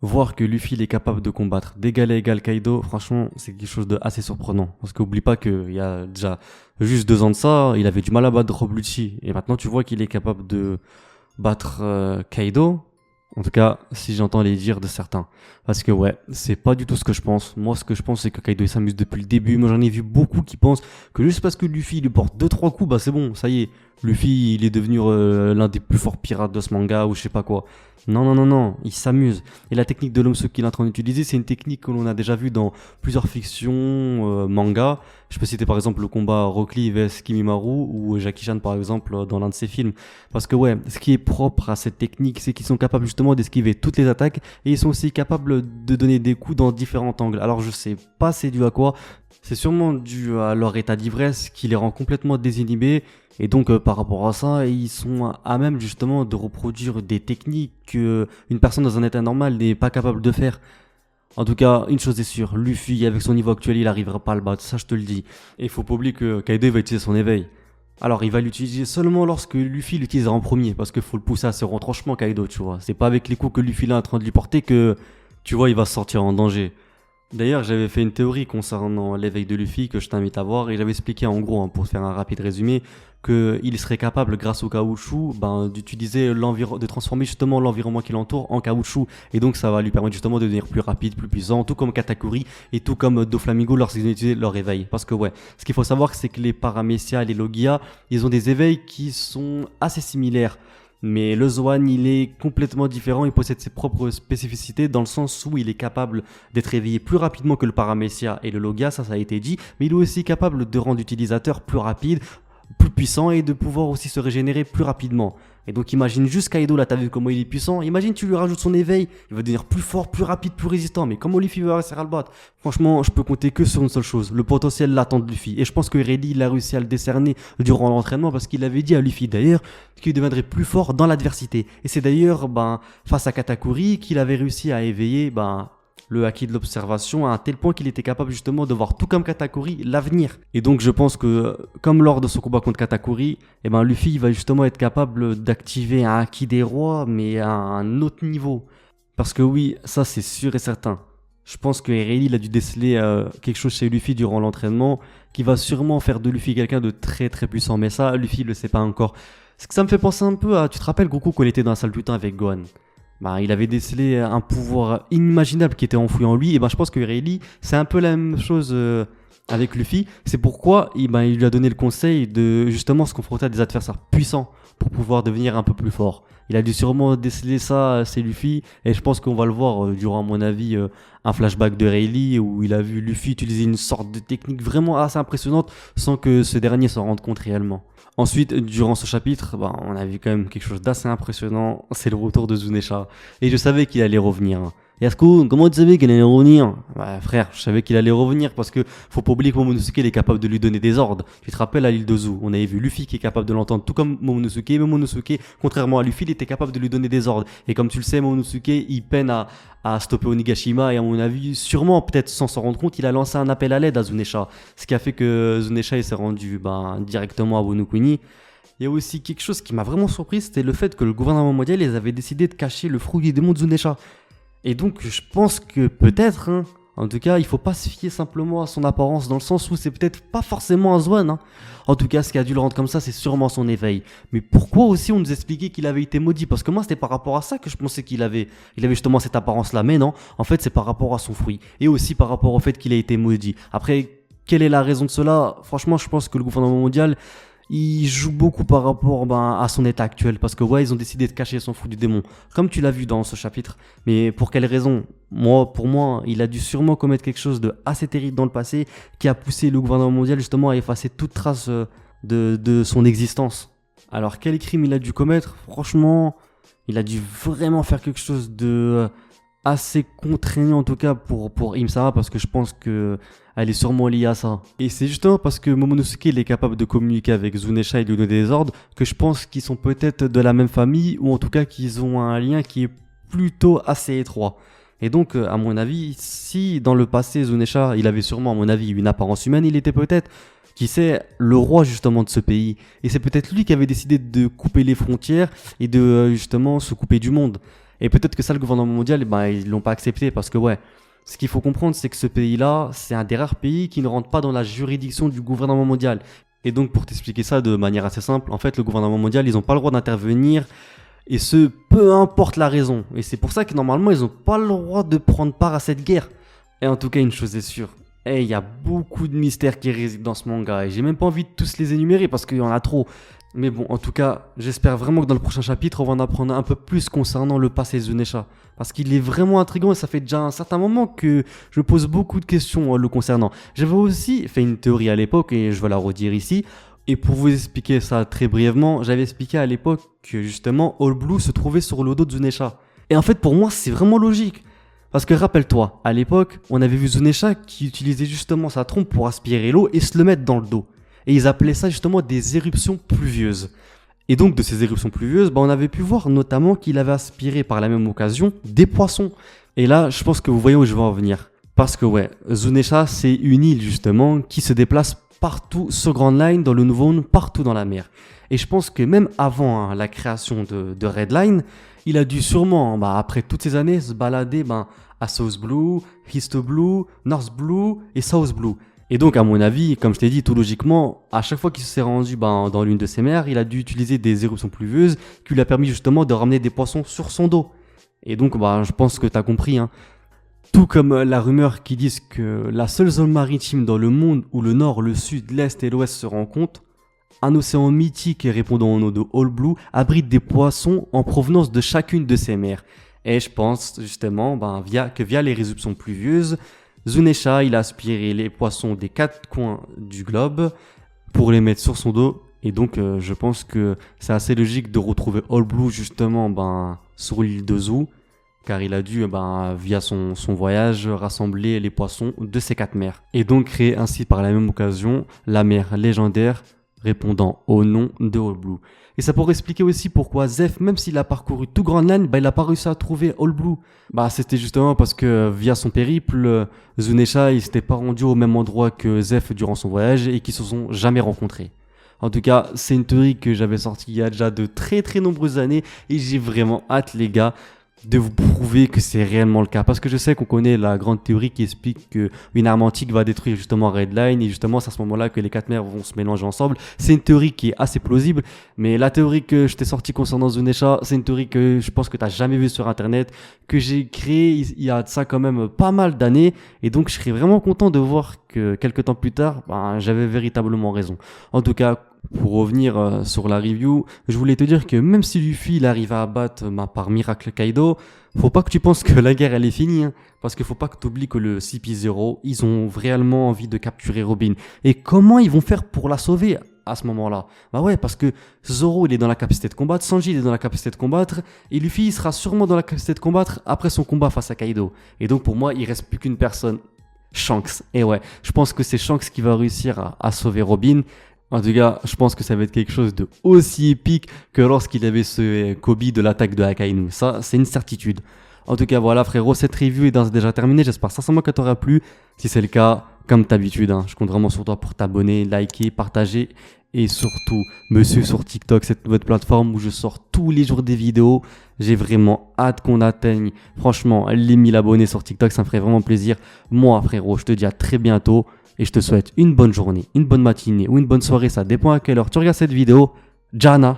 Voir que Luffy il est capable de combattre d'égal à égal Kaido, franchement, c'est quelque chose de assez surprenant. Parce qu'oublie pas qu'il y a déjà juste 2 ans de ça, il avait du mal à battre Rob Lucci. Et maintenant, tu vois qu'il est capable de battre Kaido. En tout cas, si j'entends les dires de certains. Parce que ouais, c'est pas du tout ce que je pense. Moi, ce que je pense, c'est que Kaido il s'amuse depuis le début. Moi, j'en ai vu beaucoup qui pensent que juste parce que Luffy il lui porte deux trois coups, bah c'est bon, ça y est. Luffy, il est devenu l'un des plus forts pirates de ce manga ou je sais pas quoi. Non, non, non, non, il s'amuse. Et la technique de l'homme qu'il est en train d'utiliser, c'est une technique que l'on a déjà vue dans plusieurs fictions, manga. Je peux citer par exemple le combat Rock Lee vs Kimimaru ou Jackie Chan par exemple dans l'un de ses films. Parce que ouais, ce qui est propre à cette technique, c'est qu'ils sont capables justement d'esquiver toutes les attaques et ils sont aussi capables de donner des coups dans différents angles. Alors je sais pas c'est dû à quoi, c'est sûrement dû à leur état d'ivresse qui les rend complètement désinhibés et donc par rapport à ça, ils sont à même justement de reproduire des techniques que une personne dans un état normal n'est pas capable de faire. En tout cas, une chose est sûre, Luffy avec son niveau actuel, il arrivera pas à le battre, ça je te le dis. Et il faut pas oublier que Kaido va utiliser son éveil. Alors, il va l'utiliser seulement lorsque Luffy l'utilisera en premier, parce qu'il faut le pousser à ce retranchement Kaido, tu vois. C'est pas avec les coups que Luffy est en train de lui porter que, tu vois, il va se sortir en danger. D'ailleurs, j'avais fait une théorie concernant l'éveil de Luffy que je t'invite à voir, et j'avais expliqué en gros, hein, pour faire un rapide résumé, qu'il serait capable, grâce au caoutchouc, d'utiliser de transformer justement l'environnement qui l'entoure en caoutchouc, et donc ça va lui permettre justement de devenir plus rapide, plus puissant, tout comme Katakuri et tout comme Doflamingo lorsqu'ils ont utilisé leur éveil. Parce que ouais, ce qu'il faut savoir, c'est que les Paramecia et les Logia, ils ont des éveils qui sont assez similaires. Mais le Zoan, il est complètement différent, il possède ses propres spécificités dans le sens où il est capable d'être éveillé plus rapidement que le Paramecia et le Logia, ça a été dit, mais il est aussi capable de rendre l'utilisateur plus rapide, plus puissant et de pouvoir aussi se régénérer plus rapidement. Et donc imagine juste Kaido, là t'as vu comment il est puissant, imagine tu lui rajoutes son éveil, il va devenir plus fort, plus rapide, plus résistant, mais comment Luffy va réussir à le battre? Franchement, je peux compter que sur une seule chose, le potentiel latent de Luffy. Et je pense que Rayleigh il a réussi à le décerner durant l'entraînement parce qu'il avait dit à Luffy d'ailleurs qu'il deviendrait plus fort dans l'adversité. Et c'est d'ailleurs face à Katakuri qu'il avait réussi à éveiller le haki de l'observation à un tel point qu'il était capable justement de voir tout comme Katakuri l'avenir. Et donc je pense que comme lors de son combat contre Katakuri, Luffy va justement être capable d'activer un haki des rois mais à un autre niveau. Parce que oui, ça c'est sûr et certain. Je pense que Rayleigh il a dû déceler quelque chose chez Luffy durant l'entraînement qui va sûrement faire de Luffy quelqu'un de très très puissant. Mais ça, Luffy il le sait pas encore. Ce que ça me fait penser un peu à, tu te rappelles Goku quand il était dans la salle du temps avec Gohan? Il avait décelé un pouvoir inimaginable qui était enfoui en lui. Et je pense que Rayleigh, c'est un peu la même chose avec Luffy. C'est pourquoi il lui a donné le conseil de justement se confronter à des adversaires puissants pour pouvoir devenir un peu plus fort. Il a dû sûrement déceler ça, c'est Luffy. Et je pense qu'on va le voir durant, à mon avis, un flashback de Rayleigh où il a vu Luffy utiliser une sorte de technique vraiment assez impressionnante sans que ce dernier s'en rende compte réellement. Ensuite, durant ce chapitre, on a vu quand même quelque chose d'assez impressionnant, c'est le retour de Zunesha. Et je savais qu'il allait revenir. Yasuko, comment tu savais qu'il allait revenir? Frère, je savais qu'il allait revenir parce que faut pas oublier que Momonosuke il est capable de lui donner des ordres. Tu te rappelles à l'île de Zou, on avait vu Luffy qui est capable de l'entendre tout comme Momonosuke, mais Momonosuke, contrairement à Luffy, il était capable de lui donner des ordres. Et comme tu le sais, Momonosuke, il peine à stopper Onigashima et à mon avis, sûrement, peut-être sans s'en rendre compte, il a lancé un appel à l'aide à Zunesha. Ce qui a fait que Zunesha il s'est rendu directement à Wano Kuni. Il y a aussi quelque chose qui m'a vraiment surpris, c'était le fait que le gouvernement mondial ils avaient décidé de cacher le fruit des démons de Zunesha. Et donc, je pense que peut-être, en tout cas, il faut pas se fier simplement à son apparence, dans le sens où c'est peut-être pas forcément un Zoan. En tout cas, ce qui a dû le rendre comme ça, c'est sûrement son éveil. Mais pourquoi aussi on nous expliquait qu'il avait été maudit? Parce que moi, c'était par rapport à ça que je pensais qu'il avait justement cette apparence-là. Mais non, en fait, c'est par rapport à son fruit. Et aussi par rapport au fait qu'il a été maudit. Après, quelle est la raison de cela? Franchement, je pense que le gouvernement mondial, il joue beaucoup par rapport à son état actuel parce que ouais ils ont décidé de cacher son fruit du démon comme tu l'as vu dans ce chapitre, mais pour quelle raison? Pour moi il a dû sûrement commettre quelque chose de assez terrible dans le passé qui a poussé le gouvernement mondial justement à effacer toute trace de son existence. Alors quel crime il a dû commettre? Franchement il a dû vraiment faire quelque chose de assez contraignant en tout cas pour Imsara parce que je pense que elle est sûrement liée à ça. Et c'est justement parce que Momonosuke il est capable de communiquer avec Zunesha et de lui donner des ordres que je pense qu'ils sont peut-être de la même famille ou en tout cas qu'ils ont un lien qui est plutôt assez étroit. Et donc à mon avis, si dans le passé Zunesha il avait sûrement à mon avis une apparence humaine, il était peut-être qui sait, le roi justement de ce pays. Et c'est peut-être lui qui avait décidé de couper les frontières et de justement se couper du monde. Et peut-être que ça, le gouvernement mondial, ben, ils l'ont pas accepté parce que, ouais, ce qu'il faut comprendre, c'est que ce pays-là, c'est un des rares pays qui ne rentre pas dans la juridiction du gouvernement mondial. Et donc, pour t'expliquer ça de manière assez simple, en fait, le gouvernement mondial, ils n'ont pas le droit d'intervenir, et ce, peu importe la raison. Et c'est pour ça que normalement, ils n'ont pas le droit de prendre part à cette guerre. Et en tout cas, une chose est sûre, il y a beaucoup de mystères qui résident dans ce manga, et j'ai même pas envie de tous les énumérer parce qu'il y en a trop. Mais bon, en tout cas, j'espère vraiment que dans le prochain chapitre, on va en apprendre un peu plus concernant le passé Zunesha. Parce qu'il est vraiment intriguant et ça fait déjà un certain moment que je pose beaucoup de questions le concernant. J'avais aussi fait une théorie à l'époque et je vais la redire ici. Et pour vous expliquer ça très brièvement, j'avais expliqué à l'époque que justement All Blue se trouvait sur le dos de Zunesha. Et en fait, pour moi, c'est vraiment logique. Parce que rappelle-toi, à l'époque, on avait vu Zunesha qui utilisait justement sa trompe pour aspirer l'eau et se le mettre dans le dos. Et ils appelaient ça justement des éruptions pluvieuses. Et donc de ces éruptions pluvieuses, on avait pu voir notamment qu'il avait aspiré par la même occasion des poissons. Et là, je pense que vous voyez où je veux en venir. Parce que ouais, Zunesha, c'est une île justement qui se déplace partout sur Grand Line, dans le Nouveau Monde, partout dans la mer. Et je pense que même avant la création de Red Line, il a dû sûrement, après toutes ces années, se balader à South Blue, East Blue, North Blue et South Blue. Et donc, à mon avis, comme je t'ai dit, tout logiquement, à chaque fois qu'il s'est rendu dans l'une de ces mers, il a dû utiliser des éruptions pluvieuses qui lui a permis justement de ramener des poissons sur son dos. Et donc, je pense que tu as compris. Hein. Tout comme la rumeur qui dit que la seule zone maritime dans le monde où le nord, le sud, l'est et l'ouest se rencontrent, un océan mythique et répondant au nom de All Blue abrite des poissons en provenance de chacune de ces mers. Et je pense justement via les éruptions pluvieuses, Zunesha, il a aspiré les poissons des 4 coins du globe pour les mettre sur son dos. Et donc, je pense que c'est assez logique de retrouver All Blue justement sur l'île de Zoo, car il a dû, via son voyage, rassembler les poissons de ces 4 mers. Et donc créer ainsi par la même occasion la mer légendaire répondant au nom de All Blue. Et ça pourrait expliquer aussi pourquoi Zeph, même s'il a parcouru tout Grand Line, il n'a pas réussi à trouver All Blue. C'était justement parce que via son périple, Zunesha, il s'était pas rendu au même endroit que Zeph durant son voyage et qu'ils se sont jamais rencontrés. En tout cas, c'est une théorie que j'avais sortie il y a déjà de très très nombreuses années et j'ai vraiment hâte, les gars, de vous prouver que c'est réellement le cas. Parce que je sais qu'on connaît la grande théorie qui explique qu'une arme antique va détruire justement Red Line et justement c'est à ce moment-là que les 4 mers vont se mélanger ensemble. C'est une théorie qui est assez plausible, mais la théorie que je t'ai sortie concernant Zunesha, c'est une théorie que je pense que tu n'as jamais vue sur internet, que j'ai créée il y a de ça quand même pas mal d'années, et donc je serais vraiment content de voir que quelques temps plus tard, j'avais véritablement raison. En tout cas, pour revenir sur la review, je voulais te dire que même si Luffy il arrive à abattre par miracle Kaido, faut pas que tu penses que la guerre elle est finie, hein, parce qu'il faut pas que tu oublies que le CP0, ils ont réellement envie de capturer Robin. Et comment ils vont faire pour la sauver à ce moment-là? Ouais, parce que Zoro il est dans la capacité de combattre, Sanji il est dans la capacité de combattre, et Luffy il sera sûrement dans la capacité de combattre après son combat face à Kaido. Et donc pour moi il reste plus qu'une personne, Shanks. Et ouais, je pense que c'est Shanks qui va réussir à sauver Robin. En tout cas, je pense que ça va être quelque chose de aussi épique que lorsqu'il avait ce Kobe de l'attaque de Akainu. Ça, c'est une certitude. En tout cas, voilà frérot, cette review est déjà terminée. J'espère sincèrement qu'elle t'aura plu. Si c'est le cas, comme d'habitude, je compte vraiment sur toi pour t'abonner, liker, partager et surtout me suivre sur TikTok, cette nouvelle plateforme où je sors tous les jours des vidéos. J'ai vraiment hâte qu'on atteigne, franchement, les 1000 abonnés sur TikTok. Ça me ferait vraiment plaisir. Moi, frérot, je te dis à très bientôt. Et je te souhaite une bonne journée, une bonne matinée ou une bonne soirée, ça dépend à quelle heure tu regardes cette vidéo. Jana.